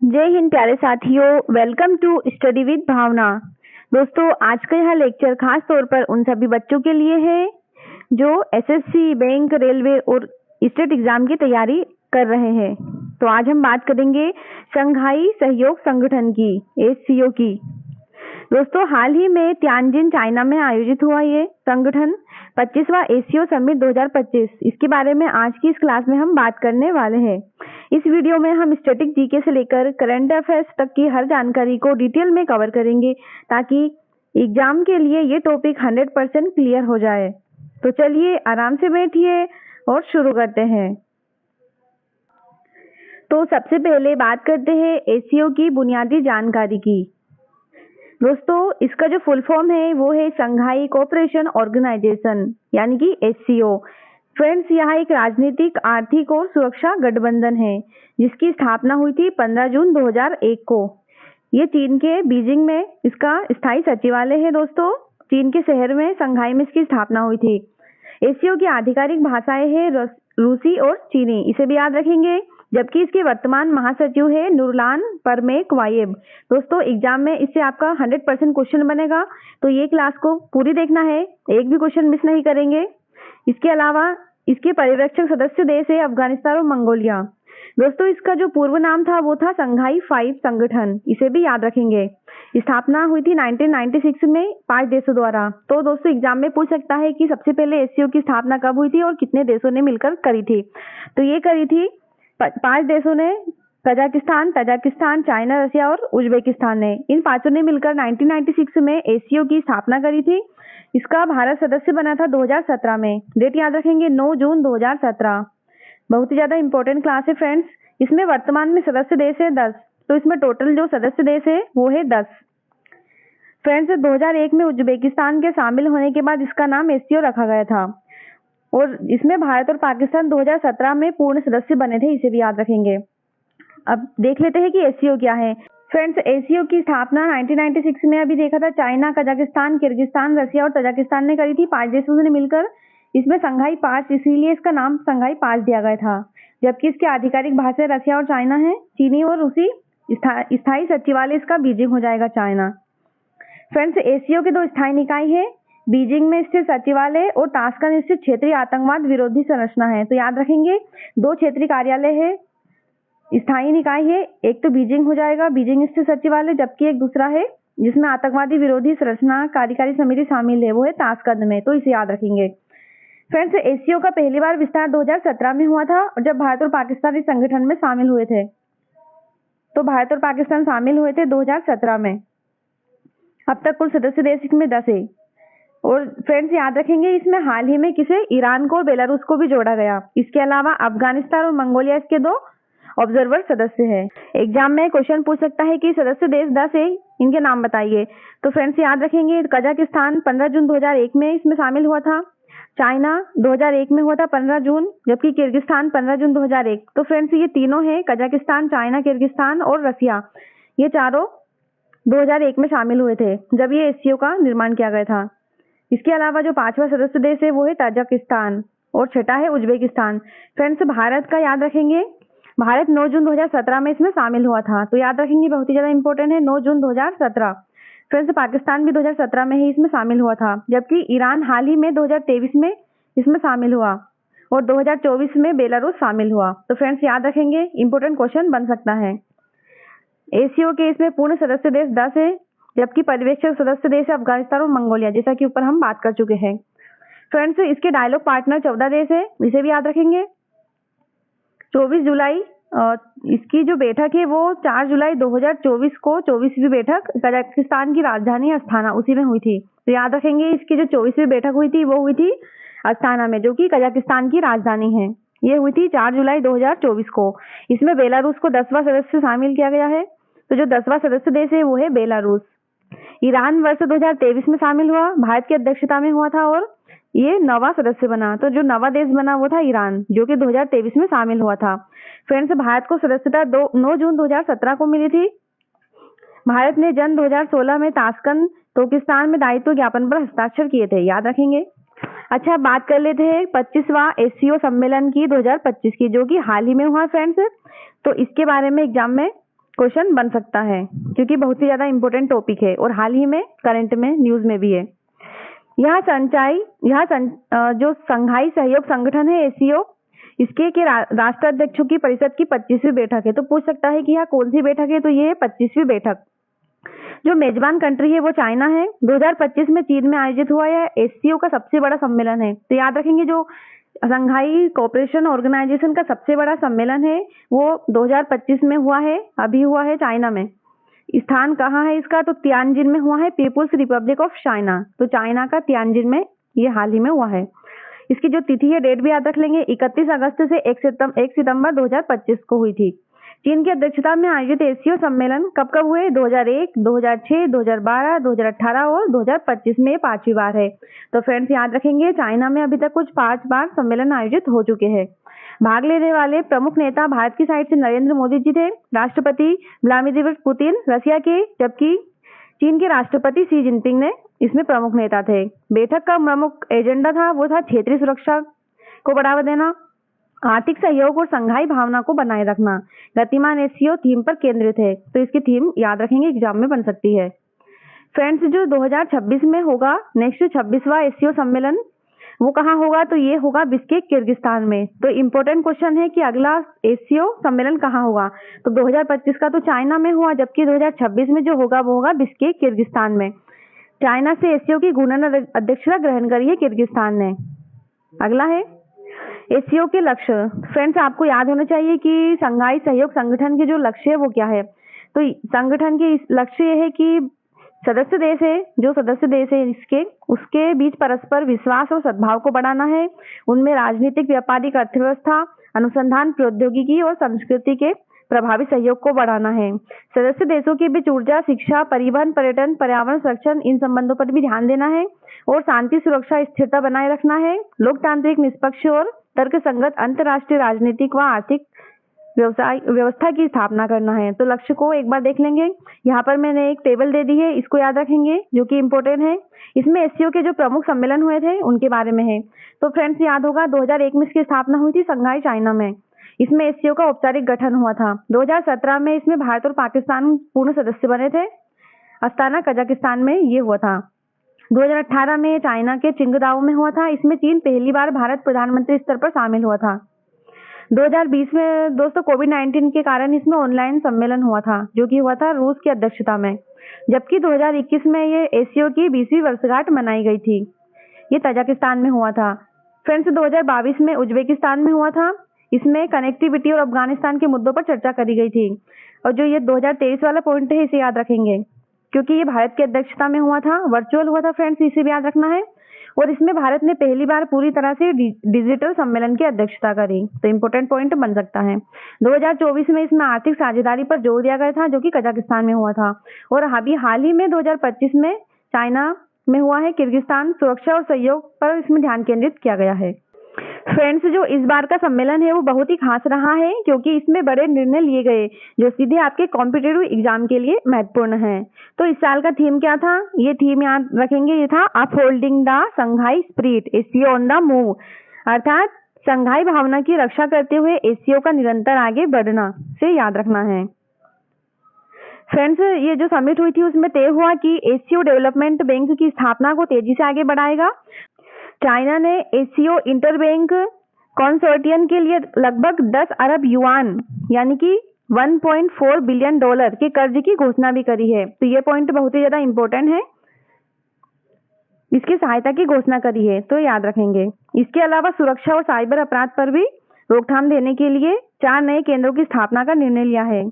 जय हिंद प्यारे साथियों, वेलकम टू स्टडी विद भावना। दोस्तों, आज का यह लेक्चर खास तौर पर उन सभी बच्चों के लिए है जो एसएससी, बैंक, रेलवे और स्टेट एग्जाम की तैयारी कर रहे हैं। तो आज हम बात करेंगे शंघाई सहयोग संगठन की, एससीओ की। दोस्तों, हाल ही में तियानजिन, चाइना में आयोजित हुआ ये संगठन 25वां एससीओ समिट 2025। इसके बारे में आज की इस क्लास में हम बात करने वाले हैं। इस वीडियो में हम स्टैटिक जीके से लेकर करंट अफेयर्स तक की हर जानकारी को डिटेल में कवर करेंगे ताकि एग्जाम के लिए ये टॉपिक 100% क्लियर हो जाए। तो चलिए आराम से बैठिए और शुरू करते हैं। तो सबसे पहले बात करते हैं एससीओ की बुनियादी जानकारी की। दोस्तों, इसका जो फुल फॉर्म है वो है शंघाई कोऑपरेशन ऑर्गेनाइजेशन, यानी कि एससीओ। फ्रेंड्स, यह एक राजनीतिक, आर्थिक और सुरक्षा गठबंधन है जिसकी स्थापना हुई थी 15 जून 2001 को। ये चीन के बीजिंग में इसका स्थायी सचिवालय है। दोस्तों, चीन के शहर में शंघाई में इसकी स्थापना हुई थी। एससीओ की आधिकारिक भाषाएं हैं रूसी और चीनी, इसे भी याद रखेंगे। जबकि इसके वर्तमान महासचिव है नूरलान परमेकवायेव। दोस्तों, एग्जाम में इससे आपका 100% क्वेश्चन बनेगा, तो ये क्लास को पूरी देखना है, एक भी क्वेश्चन मिस नहीं करेंगे। इसके अलावा इसके पर्यवेक्षक सदस्य देश है अफगानिस्तान और मंगोलिया। दोस्तों, इसका जो पूर्व नाम था वो था शंघाई 5 संगठन, इसे भी याद रखेंगे। स्थापना हुई थी 1996 में 5 देशों द्वारा। तो दोस्तों, एग्जाम में पूछ सकता है कि सबसे पहले एससीओ की स्थापना कब हुई थी और कितने देशों ने मिलकर करी थी। तो ये करी थी 5 देशों ने, कजाकिस्तान, तजाकिस्तान, चाइना, रसिया और उज्बेकिस्तान ने। इन पांचों ने मिलकर 1996 में एससीओ की स्थापना करी थी। इसका भारत सदस्य बना था 2017 में। डेट याद रखेंगे 9 जून 2017। बहुत ही ज्यादा इंपॉर्टेंट क्लास है फ्रेंड्स। इसमें वर्तमान में सदस्य देश है 10, तो इसमें टोटल जो सदस्य देश है वो है 10। फ्रेंड्स, 2001 में उज्बेकिस्तान के शामिल होने के बाद इसका नाम एससीओ रखा गया था और इसमें भारत और पाकिस्तान 2017 में पूर्ण सदस्य बने थे, इसे भी याद रखेंगे। अब देख लेते हैं कि एससीओ क्या है। फ्रेंड्स, एससीओ की स्थापना 1996 में अभी देखा था चाइना, कजाकिस्तान, किर्गिस्तान, रसिया और तजाकिस्तान ने करी थी। 5 देशों ने मिलकर इसमें शंघाई 5, इसीलिए इसका नाम शंघाई 5 दिया गया था। जबकि इसकी आधिकारिक भाषाएं रसिया और चाइना है, चीनी और रूसी। स्थायी सचिवालय इसका बीजिंग हो जाएगा, चाइना। फ्रेंड्स, एससीओ के 2 स्थायी निकाय है, बीजिंग में स्थित सचिवालय और ताशकंद स्थित क्षेत्रीय आतंकवाद विरोधी संरचना है। तो याद रखेंगे 2 क्षेत्रीय कार्यालय है, स्थायी निकाय है। एक तो बीजिंग हो जाएगा, बीजिंग स्थित सचिवालय, जबकि एक दूसरा है जिसमें आतंकवादी विरोधी संरचना कार्यकारी समिति शामिल है, वो है ताशकंद में। तो इसे याद रखेंगे। फ्रेंड्स, एससीओ का पहली बार विस्तार 2017 में हुआ था और जब भारत और पाकिस्तान इस संगठन में शामिल हुए थे। तो भारत और पाकिस्तान शामिल हुए थे 2017 में। अब तक कुल सदस्य देश इसमें 10 है। और फ्रेंड्स, याद रखेंगे इसमें हाल ही में किसे, ईरान को और बेलारूस को भी जोड़ा गया। इसके अलावा अफगानिस्तान और मंगोलिया इसके 2 ऑब्जर्वर सदस्य है। एग्जाम में क्वेश्चन पूछ सकता है कि सदस्य देश 10 है, इनके नाम बताइए। तो फ्रेंड्स, याद रखेंगे कजाकिस्तान 15 जून 2001 में इसमें शामिल हुआ था। चाइना 2001 में हुआ था 15 जून, जबकि किर्गिस्तान 15 जून 2001। तो फ्रेंड्स, ये तीनों है, कजाकिस्तान, चाइना, किर्गिस्तान और रसिया, ये चारों 2001 में शामिल हुए थे जब ये एससीओ का निर्माण किया गया था। इसके अलावा जो 5वां सदस्य देश है वो है तजाकिस्तान और 6ठा है उज्बेकिस्तान। फ्रेंड्स, भारत का याद रखेंगे, भारत 9 जून 2017 में इसमें शामिल हुआ था। तो याद रखेंगे, बहुत ही ज्यादा इंपॉर्टेंट है, 9 जून 2017। फ्रेंड्स, पाकिस्तान भी 2017 में ही इसमें शामिल हुआ था, जबकि ईरान हाल ही में 2023 में इसमें शामिल हुआ और 2024 में बेलारूस शामिल हुआ। तो फ्रेंड्स, याद रखेंगे, इंपॉर्टेंट क्वेश्चन बन सकता है। एससीओ के इसमें पूर्ण सदस्य देश 10 है, जबकि पर्यवेक्षक सदस्य देश है अफगानिस्तान और मंगोलिया, जैसा कि ऊपर हम बात कर चुके हैं। फ्रेंड्स, इसके डायलॉग पार्टनर 14 देश है, इसे भी याद रखेंगे। 24 जुलाई इसकी जो बैठक है वो 4 जुलाई 2024 को 24वीं बैठक कजाकिस्तान की राजधानी अस्थाना, उसी में हुई थी। तो याद रखेंगे, इसकी जो 24वीं बैठक हुई थी वो हुई थी अस्थाना में, जो कि कजाकिस्तान की राजधानी है। ये हुई थी 4 जुलाई 2024 को। इसमें बेलारूस को 10वां सदस्य शामिल किया गया है। तो जो 10वां सदस्य देश है वो है बेलारूस। ईरान वर्ष 2023 में शामिल हुआ, भारत की अध्यक्षता में हुआ था और ये 9वां सदस्य बना। तो जो 9वां देश बना वो था ईरान, जो कि 2023 में शामिल हुआ था। फ्रेंड्स, भारत को सदस्यता 9 जून 2017 को मिली थी। भारत ने जन 2016 में ताशकंद तुर्किस्तान में दायित्व ज्ञापन पर हस्ताक्षर किए थे, याद रखेंगे। अच्छा, बात कर लेते हैं 25वां एससीओ सम्मेलन की 2025 की, जो कि हाल ही में हुआ फ्रेंड्स। तो इसके बारे में एग्जाम में क्वेश्चन बन सकता है, क्योंकि बहुत ही ज्यादा इंपॉर्टेंट टॉपिक है और हाल ही में करंट में न्यूज में भी है। जो संघाई सहयोग संगठन है एससीओ, इसके के राष्ट्र अध्यक्षों की परिषद की 25वीं बैठक है। तो पूछ सकता है कि यह कौन सी बैठक है, तो ये 25वीं बैठक। जो मेजबान कंट्री है वो चाइना है। 2025 में चीन में आयोजित हुआ यह एससीओ का सबसे बड़ा सम्मेलन है। तो याद रखेंगे, जो संघाई कोऑपरेशन ऑर्गेनाइजेशन का सबसे बड़ा सम्मेलन है वो 2025 में हुआ है, अभी हुआ है चाइना में। स्थान कहाँ है इसका, तो तियानजिन में हुआ है, पीपुल्स रिपब्लिक ऑफ चाइना। तो चाइना का तियानजिन में ये हाल ही में हुआ है। इसकी जो तिथि है, डेट भी याद रख लेंगे, 31 अगस्त से 1 सितंबर 2025 को हुई थी। चीन की अध्यक्षता में आयोजित एससीओ सम्मेलन कब कब हुए, 2001, 2006, 2012, 2018 और 2025 में 5वीं बार है। तो फ्रेंड्स याद रखेंगे, चाइना में अभी तक कुछ 5 बार सम्मेलन आयोजित हो चुके हैं। भाग लेने वाले प्रमुख नेता भारत की साइड से नरेंद्र मोदी जी थे, राष्ट्रपति व्लादिमीर पुतिन रसिया के, जबकि चीन के राष्ट्रपति शी जिनपिंग ने इसमें प्रमुख नेता थे। बैठक का प्रमुख एजेंडा था वो था क्षेत्रीय सुरक्षा को बढ़ावा देना, आर्थिक सहयोग और संघाई भावना को बनाए रखना। गतिमान एससीओ थीम पर केंद्रित है। तो इसकी थीम याद रखेंगे, एग्जाम में बन सकती है। फ्रेंड्स, जो 2026 में होगा नेक्स्ट 26वां एससीओ सम्मेलन, वो कहाँ होगा, तो ये होगा बिश्केक किर्गिस्तान में। तो इम्पोर्टेंट क्वेश्चन है कि अगला एससीओ सम्मेलन कहाँ होगा। तो 2025 का तो चाइना में हुआ, जबकि 2026 में जो होगा वो होगा बिश्केक किर्गिस्तान में। चाइना से एससीओ की घूर्णन अध्यक्षता ग्रहण करी है किर्गिस्तान ने। अगला है एससीओ के लक्ष्य। फ्रेंड्स, आपको याद होना चाहिए कि संघाई सहयोग संगठन के जो लक्ष्य है वो क्या है। तो संगठन के लक्ष्य ये है कि जो सदस्य देश है उसके बीच परस्पर विश्वास और सद्भाव को बढ़ाना है। उनमें राजनीतिक, व्यापारिक, अर्थव्यवस्था, अनुसंधान, प्रौद्योगिकी और संस्कृति के प्रभावी सहयोग को बढ़ाना है। सदस्य देशों के बीच ऊर्जा, शिक्षा, परिवहन, पर्यटन, पर्यावरण संरक्षण, इन संबंधों पर भी ध्यान देना है और शांति, सुरक्षा, स्थिरता बनाए रखना है। लोकतांत्रिक, निष्पक्ष और तर्कसंगत अंतर्राष्ट्रीय राजनीतिक व आर्थिक व्यवस्था की स्थापना करना है। तो लक्ष्य को एक बार देख लेंगे। यहाँ पर मैंने एक टेबल दे दी है, इसको याद रखेंगे, जो कि इम्पोर्टेंट है। इसमें एससीओ के जो प्रमुख सम्मेलन हुए थे उनके बारे में है। तो फ्रेंड्स, याद होगा 2001 में इसकी स्थापना हुई थी संघाई चाइना में। इसमें एससीओ का औपचारिक गठन हुआ था। 2017 में इसमें भारत और पाकिस्तान पूर्ण सदस्य बने थे। अस्ताना कजाकिस्तान में ये हुआ था। 2018 में चाइना के चिंगदाओ में हुआ था। इसमें चीन पहली बार भारत प्रधानमंत्री स्तर पर शामिल हुआ था। 2020 में दोस्तों कोविड-19 के कारण इसमें ऑनलाइन सम्मेलन हुआ था, जो कि हुआ था रूस की अध्यक्षता में। जबकि 2021 में ये एससीओ की 20वीं वर्षगांठ मनाई गई थी। ये तजाकिस्तान में हुआ था। फ्रेंड्स, 2022 में उज्बेकिस्तान में हुआ था। इसमें कनेक्टिविटी और अफगानिस्तान के मुद्दों पर चर्चा करी गई थी। और जो ये 2023 वाला पॉइंट है, इसे याद रखेंगे, क्योंकि ये भारत की अध्यक्षता में हुआ था, वर्चुअल हुआ था फ्रेंड्स, इसे भी याद रखना है। और इसमें भारत ने पहली बार पूरी तरह से डिजिटल सम्मेलन की अध्यक्षता करी। तो इम्पोर्टेंट पॉइंट बन सकता है। 2024 में इसमें आर्थिक साझेदारी पर जोर दिया गया था, जो कि कजाकिस्तान में हुआ था। और अभी हाल ही में 2025 में चाइना में हुआ है, किर्गिस्तान। सुरक्षा और सहयोग पर इसमें ध्यान केंद्रित किया गया है। फ्रेंड्स, जो इस बार का सम्मेलन है वो बहुत ही खास रहा है, क्योंकि इसमें बड़े निर्णय लिए गए जो सीधे आपके कॉम्पिटिटिव एग्जाम के लिए महत्वपूर्ण है। तो इस साल का थीम क्या था, ये थीम याद रखेंगे, ये था upholding the Shanghai spirit, SCO on the move. अर्थात संघाई भावना की रक्षा करते हुए एससीओ का निरंतर आगे बढ़ना से याद रखना है। फ्रेंड्स, ये जो समिट हुई थी उसमें तय हुआ कि एससीओ डेवलपमेंट बैंक की स्थापना को तेजी से आगे बढ़ाएगा। चाइना ने एससीओ इंटरबैंक कंसोर्टियम के लिए लगभग 10 अरब युआन यानी कि $1.4 बिलियन के कर्ज की घोषणा भी करी है। तो ये पॉइंट बहुत ही ज्यादा इंपॉर्टेंट है। इसकी सहायता की घोषणा करी है, तो याद रखेंगे। इसके अलावा सुरक्षा और साइबर अपराध पर भी रोकथाम देने के लिए 4 नए केंद्रों की स्थापना का निर्णय लिया है।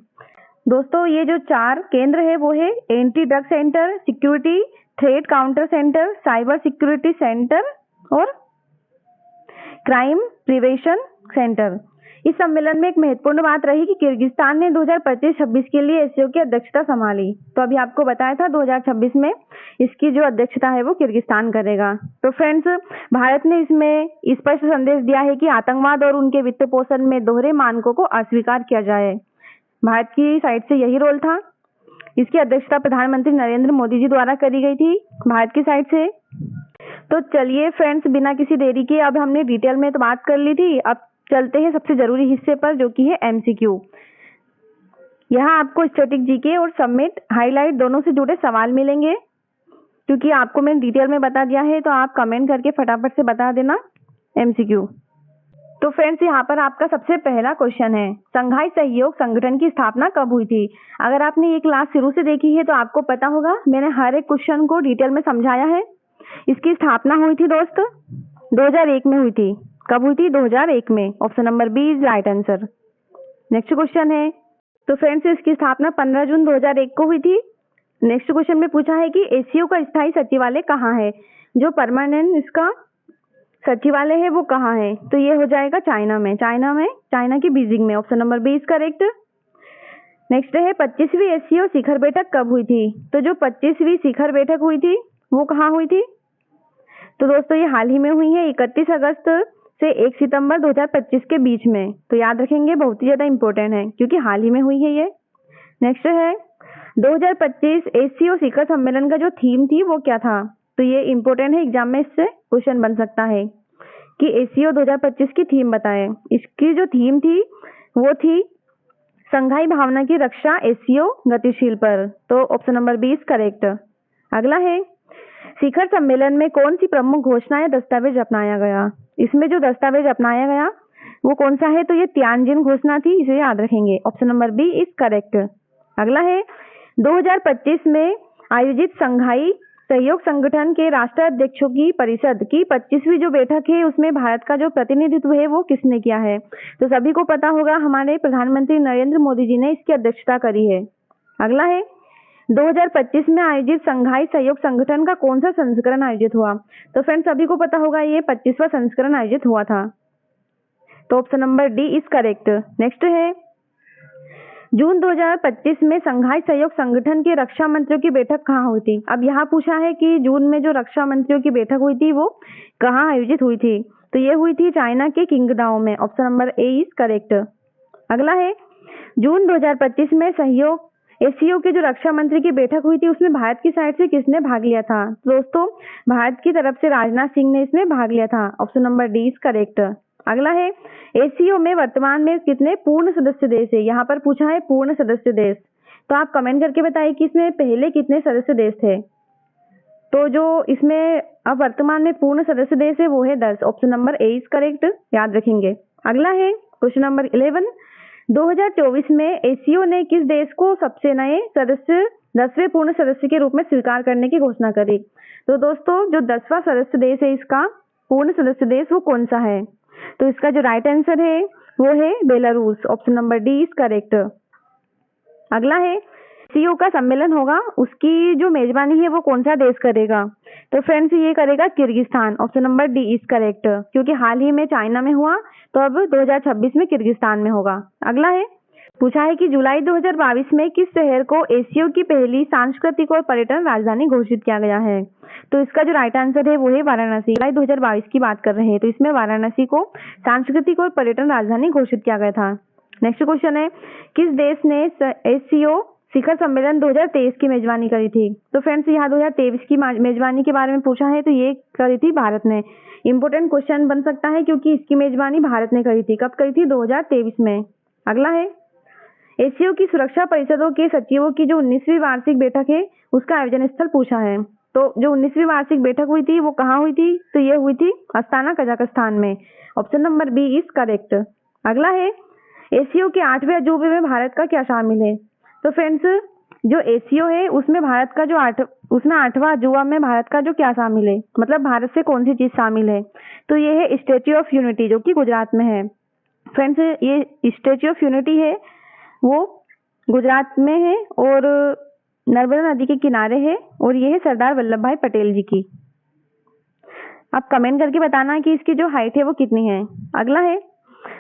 दोस्तों, ये जो 4 केंद्र है वो है anti drug centre, security threat counter centre, cyber security centre और क्राइम प्रिवेंशन सेंटर। इस सम्मेलन में एक महत्वपूर्ण बात रही कि किर्गिस्तान ने 2025-26 के लिए एससीओ की अध्यक्षता संभाली। तो अभी आपको बताया था 2026 में इसकी जो अध्यक्षता है वो किर्गिस्तान करेगा। तो फ्रेंड्स, भारत ने इसमें स्पष्ट संदेश दिया है कि आतंकवाद और उनके वित्त पोषण में दोहरे मानकों को अस्वीकार किया जाए। भारत की साइड से यही रोल था। इसकी अध्यक्षता प्रधानमंत्री नरेंद्र मोदी जी द्वारा करी गई थी भारत की साइड से। तो चलिए फ्रेंड्स, बिना किसी देरी के अब हमने डिटेल में तो बात कर ली थी, अब चलते हैं सबसे जरूरी हिस्से पर, जो कि है एमसीक्यू। यहाँ आपको स्टैटिक जीके और सबमिट हाईलाइट दोनों से जुड़े सवाल मिलेंगे। क्योंकि आपको मैंने डिटेल में बता दिया है तो आप कमेंट करके फटाफट से बता देना एमसीक्यू। तो फ्रेंड्स यहाँ पर आपका सबसे पहला क्वेश्चन है, संघाई सहयोग संगठन की स्थापना कब हुई थी? अगर आपने ये क्लास शुरू से देखी है तो आपको पता होगा मैंने हर एक क्वेश्चन को डिटेल में समझाया है। इसकी स्थापना हुई थी दोस्त 2001 में हुई थी। कब हुई थी? 2001 में। Option number B is right answer. Next question है, तो फ्रेंड्स इसकी स्थापना 15 जून 2001 को हुई थी। नेक्स्ट क्वेश्चन में पूछा है कि एसीओ का स्थायी सचिवालय कहाँ है? जो परमानेंट इसका सचिवालय है वो कहाँ है? तो ये हो जाएगा चाइना में, चाइना की बीजिंग में। Option number B is correct. Next है 25वीं एसीओ शिखर बैठक कब हुई थी? तो जो 25वीं शिखर बैठक हुई थी वो कहाँ हुई थी? तो दोस्तों ये हाल ही में हुई है, 31 अगस्त से 1 सितंबर 2025 के बीच में। तो याद रखेंगे, बहुत ही ज्यादा इंपॉर्टेंट है क्योंकि हाल ही में हुई है ये। नेक्स्ट है 2025 एसीओ शिखर सम्मेलन का जो थीम थी वो क्या था? तो ये इंपॉर्टेंट है, एग्जाम में इससे क्वेश्चन बन सकता है कि एसीओ 2025 की थीम बताएं। इसकी जो थीम थी वो थी संघाई भावना की रक्षा एसीओ गतिशील पर। तो option number B is correct. अगला है शिखर सम्मेलन में कौन सी प्रमुख घोषणा या दस्तावेज अपनाया गया? इसमें जो दस्तावेज अपनाया गया वो कौन सा है? तो ये तियानजिन घोषणा थी, इसे याद रखेंगे। Option number B is correct. अगला है 2025 में आयोजित संघाई सहयोग संगठन के राष्ट्राध्यक्षों की परिषद की 25वीं जो बैठक है उसमें भारत का जो प्रतिनिधित्व है वो किसने किया है? तो सभी को पता होगा, हमारे प्रधानमंत्री नरेंद्र मोदी जी ने इसकी अध्यक्षता करी है। अगला है 2025 में आयोजित संघाई सहयोग संगठन का कौन सा संस्करण आयोजित हुआ? तो फ्रेंड्स सभी को पता होगा ये 25वां संस्करण आयोजित हुआ था। तो option number D is correct. Next है जून 2025 में संघाई सहयोग संगठन के रक्षा मंत्रियों की बैठक कहाँ हुई थी? अब यहाँ पूछा है कि जून में जो रक्षा मंत्रियों की बैठक हुई थी वो कहाँ आयोजित हुई थी? तो ये हुई थी चाइना के किंगडाओ में। Option number A is correct. अगला है जून 2025 में सहयोग एसीओ के जो रक्षा मंत्री की बैठक हुई थी उसमें भारत की साइड से किसने भाग लिया था? दोस्तों भारत की तरफ से राजनाथ सिंह ने इसमें भाग लिया था। Option number D is correct. अगला है एसीओ में वर्तमान में कितने पूर्ण सदस्य देश है? यहाँ पर पूछा है पूर्ण सदस्य देश। तो आप कमेंट करके बताइए कि इसमें पहले कितने सदस्य देश थे? तो जो इसमें अब वर्तमान में पूर्ण सदस्य देश है वो है 10। Option number A is correct, याद रखेंगे। अगला है क्वेश्चन नंबर 11, 2024 में एसीओ ने किस देश को सबसे नए सदस्य 10वें पूर्ण सदस्य के रूप में स्वीकार करने की घोषणा करी? तो दोस्तों जो 10वां सदस्य देश है इसका पूर्ण सदस्य देश वो कौन सा है? तो इसका जो राइट आंसर है वो है Belarus. Option number D is correct. अगला है सीओ का सम्मेलन होगा, उसकी जो मेजबानी है वो कौन सा देश करेगा? तो फ्रेंड्स ये करेगा Kyrgyzstan. Option number D is correct, क्योंकि हाल ही में चाइना में हुआ तो अब 2026 में किर्गिस्तान में होगा। अगला है पूछा है कि जुलाई 2022 में किस शहर को एसीओ की पहली सांस्कृतिक और पर्यटन राजधानी घोषित किया गया है? तो इसका जो राइट आंसर है वो है वाराणसी। जुलाई 2022 की बात कर रहे हैं तो इसमें वाराणसी को सांस्कृतिक और पर्यटन राजधानी घोषित किया गया था। नेक्स्ट क्वेश्चन है किस देश ने एसीओ शिखर सम्मेलन 2023 की मेजबानी करी थी? तो फ्रेंड्स यहाँ 2023 की मेजबानी के बारे में पूछा है तो ये करी थी भारत ने। इंपोर्टेंट क्वेश्चन बन सकता है क्योंकि इसकी मेजबानी भारत ने करी थी। कब करी थी? 2023 में। अगला है एसीओ की सुरक्षा परिषदों के सचिवों की जो 19वीं वार्षिक बैठक है उसका आयोजन स्थल पूछा है। तो जो 19वीं वार्षिक बैठक हुई थी वो कहाँ हुई थी? तो ये हुई थी अस्ताना कजाकिस्तान में। Option number B is correct. अगला है एसीओ के 8वें अजूबे में भारत का क्या शामिल है? तो फ्रेंड्स जो एसीओ है उसमें भारत का जो 8वां अजूबा में भारत का जो क्या शामिल है, मतलब भारत से कौन सी चीज शामिल है? तो ये है स्टैच्यू ऑफ यूनिटी जो कि गुजरात में है। फ्रेंड्स ये स्टैच्यू ऑफ यूनिटी है वो गुजरात में है और नर्मदा नदी के किनारे है और ये है सरदार वल्लभ भाई पटेल जी की। आप कमेंट करके बताना कि इसकी जो हाइट है वो कितनी है। अगला है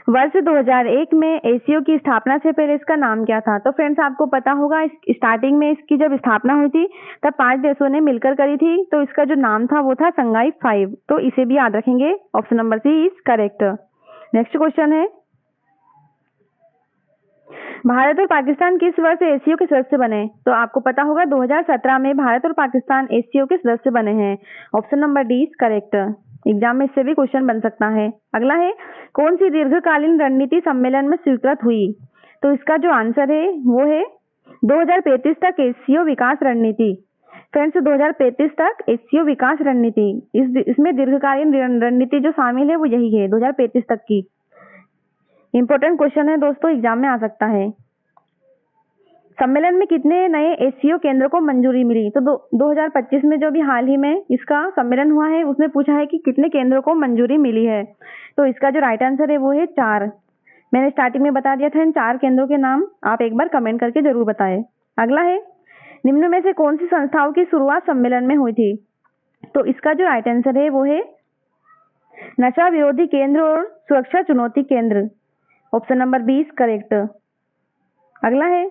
वर्ष 2001 में एसीओ की स्थापना से पहले इसका नाम क्या था? तो फ्रेंड्स आपको पता होगा स्टार्टिंग में इसकी जब स्थापना हुई थी तब 5 देशों ने मिलकर करी थी तो इसका जो नाम था वो था संघाई 5। तो इसे भी याद रखेंगे। Option number C is correct. Next question है भारत और पाकिस्तान किस वर्ष एसीओ के सदस्य बने? तो आपको पता होगा 2017 में भारत और पाकिस्तान एसीओ के सदस्य बने हैं। Option number D is correct. Exam में इससे भी क्वेश्चन बन सकता है। अगला है कौन सी दीर्घकालीन रणनीति सम्मेलन में स्वीकृत हुई? तो इसका जो आंसर है वो है 2035 तक एससीओ विकास रणनीति। फ्रेंड्स 2035 तक एससीओ विकास रणनीति, इसमें दीर्घकालीन रणनीति जो शामिल है वो यही है 2035 तक की। इंपॉर्टेंट क्वेश्चन है दोस्तों, एग्जाम में आ सकता है। सम्मेलन में कितने नए एससीओ केंद्र को मंजूरी मिली? तो 2025 में जो भी हाल ही में इसका सम्मेलन हुआ है उसमें पूछा है कि कितने केंद्रों को मंजूरी मिली है। तो इसका जो राइट आंसर है वो है 4। मैंने स्टार्टिंग में बता दिया था इन 4 केंद्रों के नाम, आप एक बार कमेंट करके जरूर बताएं। अगला है, निम्न में से कौन सी संस्थाओं की शुरुआत सम्मेलन में हुई थी? तो इसका जो राइट आंसर है वो है नशा विरोधी केंद्र और सुरक्षा चुनौती केंद्र, ऑप्शन नंबर 20 करेक्ट। अगला है,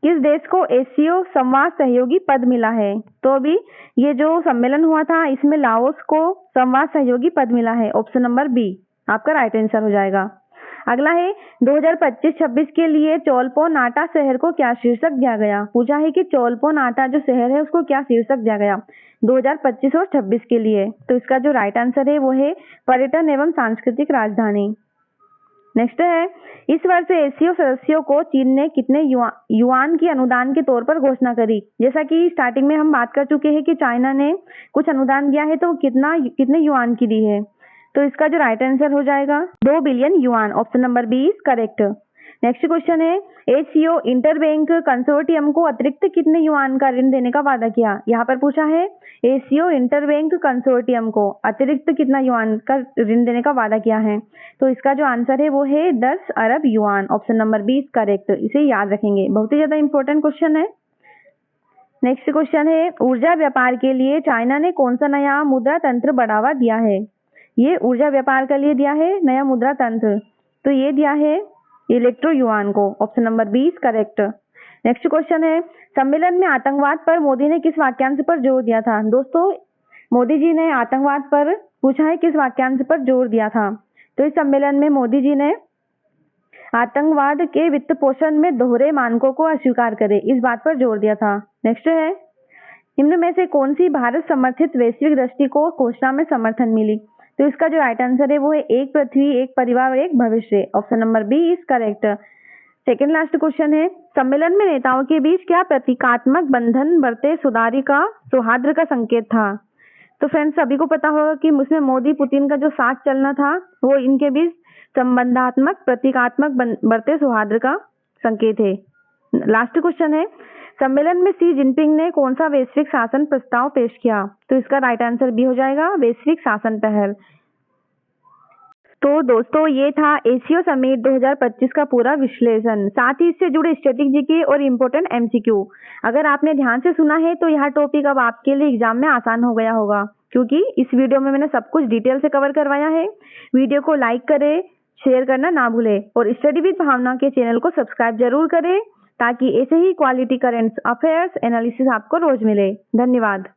किस देश को एससीओ संवाद सहयोगी पद मिला है? तो अभी ये जो सम्मेलन हुआ था इसमें लाओस को संवाद सहयोगी पद मिला है, ऑप्शन नंबर बी आपका राइट आंसर हो जाएगा। अगला है, 2025-26 के लिए चोलपो नाटा शहर को क्या शीर्षक दिया गया? पूछा है कि चोलपो नाटा जो शहर है उसको क्या शीर्षक दिया गया 2025 और 26 के लिए? तो इसका जो राइट आंसर है वो है पर्यटन एवं सांस्कृतिक राजधानी। नेक्स्ट है, इस वर्ष एससीओ सदस्यों को चीन ने कितने युआन की अनुदान के तौर पर घोषणा करी? जैसा कि स्टार्टिंग में हम बात कर चुके हैं कि चाइना ने कुछ अनुदान दिया है, तो कितने युआन की दी है? तो इसका जो राइट आंसर हो जाएगा 2 billion yuan, option number 20 correct. Next question है, एससीओ इंटरबैंक कंसोर्टियम को अतिरिक्त कितने युआन का ऋण देने का वादा किया? यहाँ पर पूछा है एससीओ इंटरबैंक कंसोर्टियम को अतिरिक्त कितना युआन का ऋण देने का वादा किया है? तो इसका जो आंसर है वो है 10 अरब युआन, ऑप्शन नंबर 20 करेक्ट। इसे याद रखेंगे, बहुत ही ज्यादा इंपॉर्टेंट क्वेश्चन है। नेक्स्ट क्वेश्चन है, ऊर्जा व्यापार के लिए चाइना ने कौन सा नया मुद्रा तंत्र बढ़ावा दिया है? ये ऊर्जा व्यापार के लिए दिया है नया मुद्रा तंत्र, तो ये दिया है इलेक्ट्रो युआन को, option number 20 correct. Next question है, सम्मेलन में आतंकवाद पर मोदी ने किस वाक्यांश पर जोर दिया था? दोस्तों मोदी जी ने आतंकवाद पर पूछा है किस वाक्यांश पर जोर दिया था? तो इस सम्मेलन में मोदी जी ने आतंकवाद के वित्त पोषण में दोहरे मानकों को अस्वीकार करे, इस बात पर जोर दिया था। नेक्स्ट है, निम्न में से कौन सी भारत समर्थित वैश्विक दृष्टि को घोषणा में समर्थन मिली? तो इसका जो राइट आंसर है वो है एक पृथ्वी, एक परिवार और एक भविष्य, option number 20 correct. Second last question है, सम्मेलन में नेताओं के बीच क्या प्रतीकात्मक बंधन बरते सौहार्द का संकेत था? तो फ्रेंड्स सभी को पता होगा कि उसमें मोदी पुतिन का जो साथ चलना था वो इनके बीच संबंधात्मक प्रतीकात्मक बरते सौहार्द का संकेत है। लास्ट क्वेश्चन है, सम्मेलन में शी जिनपिंग ने कौन सा वैश्विक शासन प्रस्ताव पेश किया? तो इसका राइट आंसर भी हो जाएगा वैश्विक शासन पहल। तो दोस्तों ये था एससीओ समिट 2025 का पूरा विश्लेषण, साथ ही इससे जुड़े स्टैटिक जीके और इम्पोर्टेंट एमसीक्यू। अगर आपने ध्यान से सुना है तो यह टॉपिक अब आपके लिए एग्जाम में आसान हो गया होगा, क्योंकि इस वीडियो में मैंने सब कुछ डिटेल से कवर करवाया है। वीडियो को लाइक करें, शेयर करना ना भूलें और स्टडी विद भावना के चैनल को सब्सक्राइब जरूर करें, ताकि ऐसे ही क्वालिटी करंट अफेयर्स एनालिसिस आपको रोज मिले। धन्यवाद।